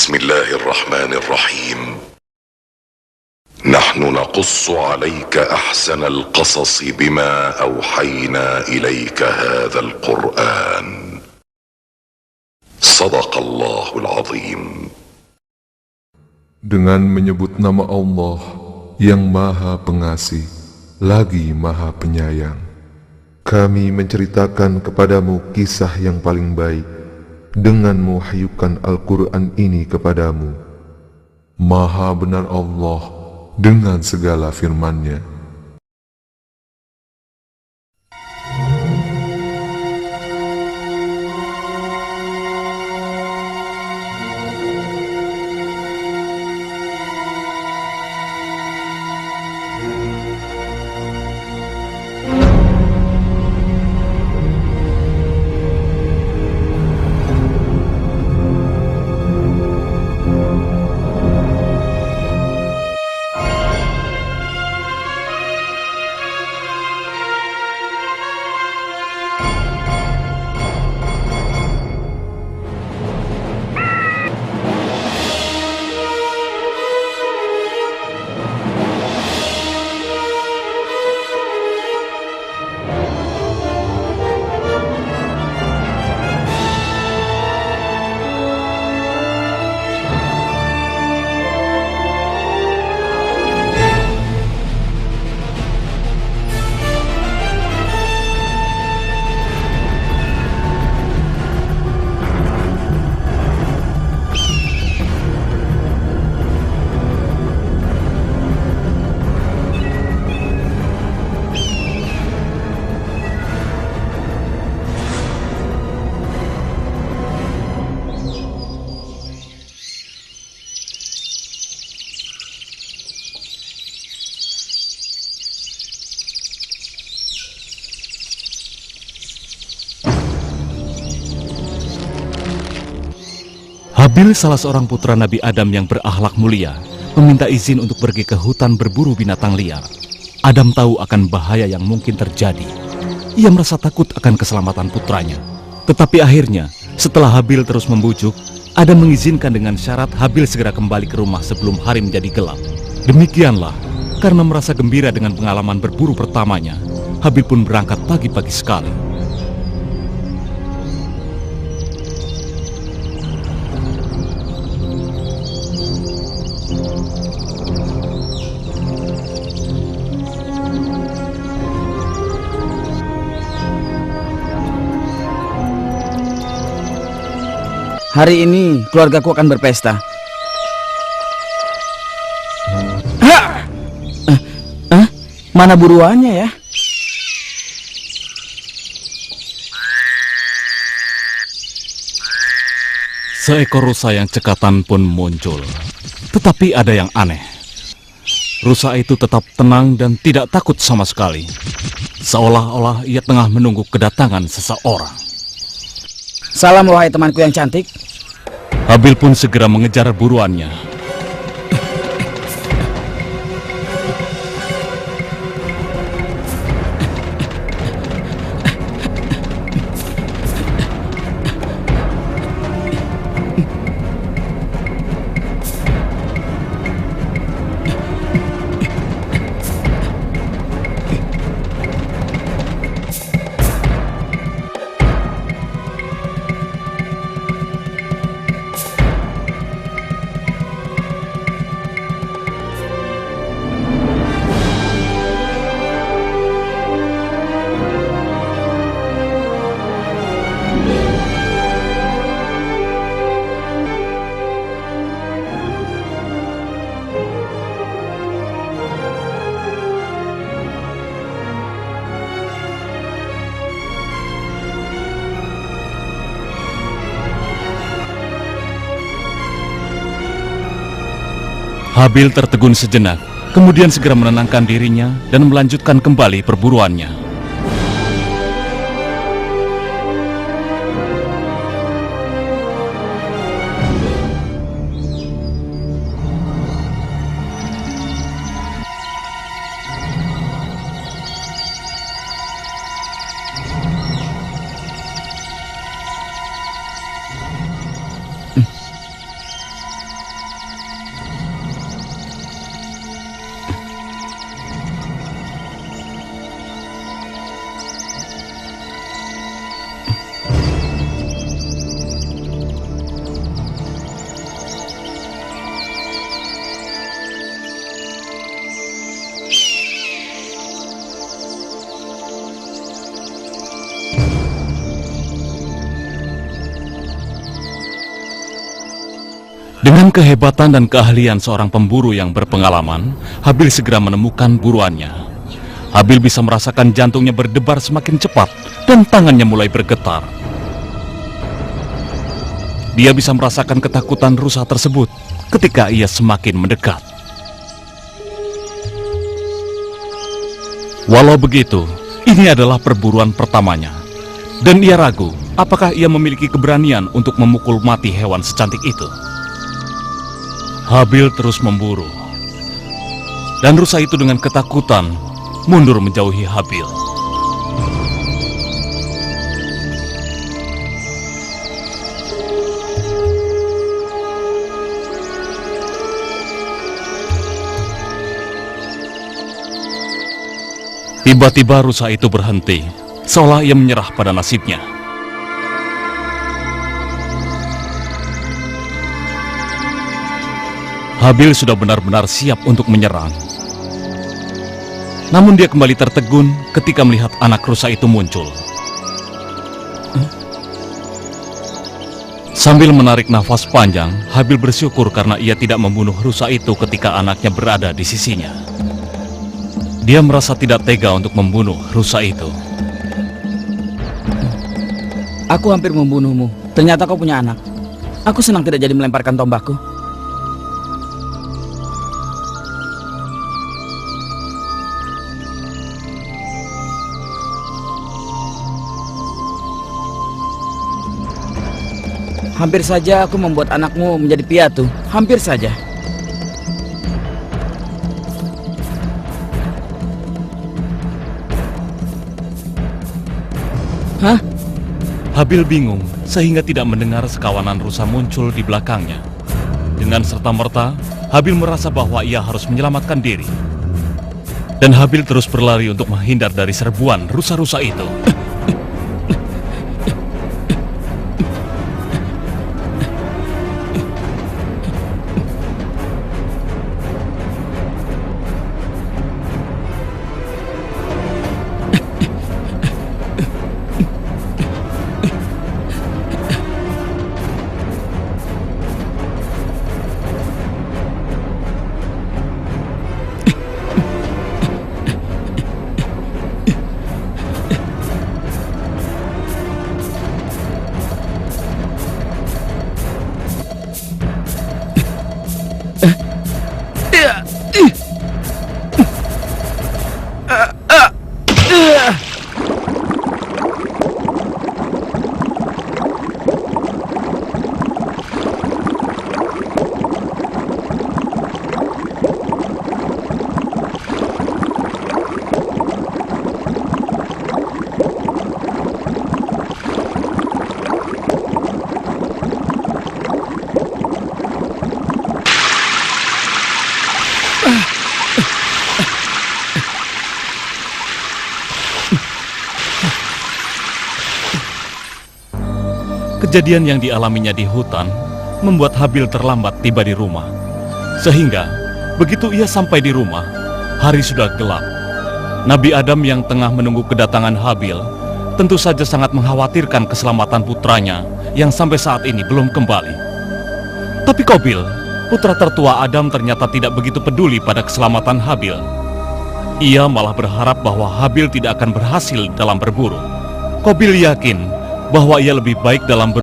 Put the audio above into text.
بسم الله الرحمن الرحيم. نحن نقص عليك أحسن القصص بما أوحينا إليك هذا القرآن. صدق الله العظيم. Dengan menyebut nama Allah yang Maha Pengasih lagi Maha Penyayang, kami menceritakan kepadamu kisah yang paling baik dengan mewahyukan Al-Quran ini kepadamu. Maha benar Allah dengan segala firman-Nya. Habil, salah seorang putra Nabi Adam yang berakhlak mulia, meminta izin untuk pergi ke hutan berburu binatang liar. Adam tahu akan bahaya yang mungkin terjadi. Ia merasa takut akan keselamatan putranya. Tetapi akhirnya, setelah Habil terus membujuk, Adam mengizinkan dengan syarat Habil segera kembali ke rumah sebelum hari menjadi gelap. Demikianlah, karena merasa gembira dengan pengalaman berburu pertamanya, Habil pun berangkat pagi-pagi sekali. Hari ini keluargaku akan berpesta. Mana buruannya ya? Seekor rusa yang cekatan pun muncul. Tetapi ada yang aneh. Rusa itu tetap tenang dan tidak takut sama sekali. Seolah-olah ia tengah menunggu kedatangan seseorang. Salam wahai temanku yang cantik. Habil pun segera mengejar buruannya. Habil tertegun sejenak, kemudian segera menenangkan dirinya dan melanjutkan kembali perburuannya. Dengan kehebatan dan keahlian seorang pemburu yang berpengalaman, Habil segera menemukan buruannya. Habil bisa merasakan jantungnya berdebar semakin cepat dan tangannya mulai bergetar. Dia bisa merasakan ketakutan rusa tersebut ketika ia semakin mendekat. Walau begitu, ini adalah perburuan pertamanya, dan ia ragu apakah ia memiliki keberanian untuk memukul mati hewan secantik itu. Habil terus memburu, dan rusa itu dengan ketakutan mundur menjauhi Habil. Tiba-tiba rusa itu berhenti, seolah ia menyerah pada nasibnya. Habil sudah benar-benar siap untuk menyerang. Namun dia kembali tertegun ketika melihat anak rusa itu muncul. Sambil menarik nafas panjang, Habil bersyukur karena ia tidak membunuh rusa itu ketika anaknya berada di sisinya. Dia merasa tidak tega untuk membunuh rusa itu. Aku hampir membunuhmu. Ternyata kau punya anak. Aku senang tidak jadi melemparkan tombakku. Hampir saja aku membuat anakmu menjadi piatu. Hampir saja. Hah? Habil bingung sehingga tidak mendengar sekawanan rusa muncul di belakangnya. Dengan serta-merta, Habil merasa bahwa ia harus menyelamatkan diri. Dan Habil terus berlari untuk menghindar dari serbuan rusa-rusa itu. Kejadian yang dialaminya di hutan membuat Habil terlambat tiba di rumah. Sehingga begitu ia sampai di rumah, hari sudah gelap. Nabi Adam yang tengah menunggu kedatangan Habil tentu saja sangat mengkhawatirkan keselamatan putranya yang sampai saat ini belum kembali. Tapi Qabil, putra tertua Adam, ternyata tidak begitu peduli pada keselamatan Habil. Ia malah berharap bahwa Habil tidak akan berhasil dalam berburu. Qabil yakin bahwa ia lebih baik dalam berburu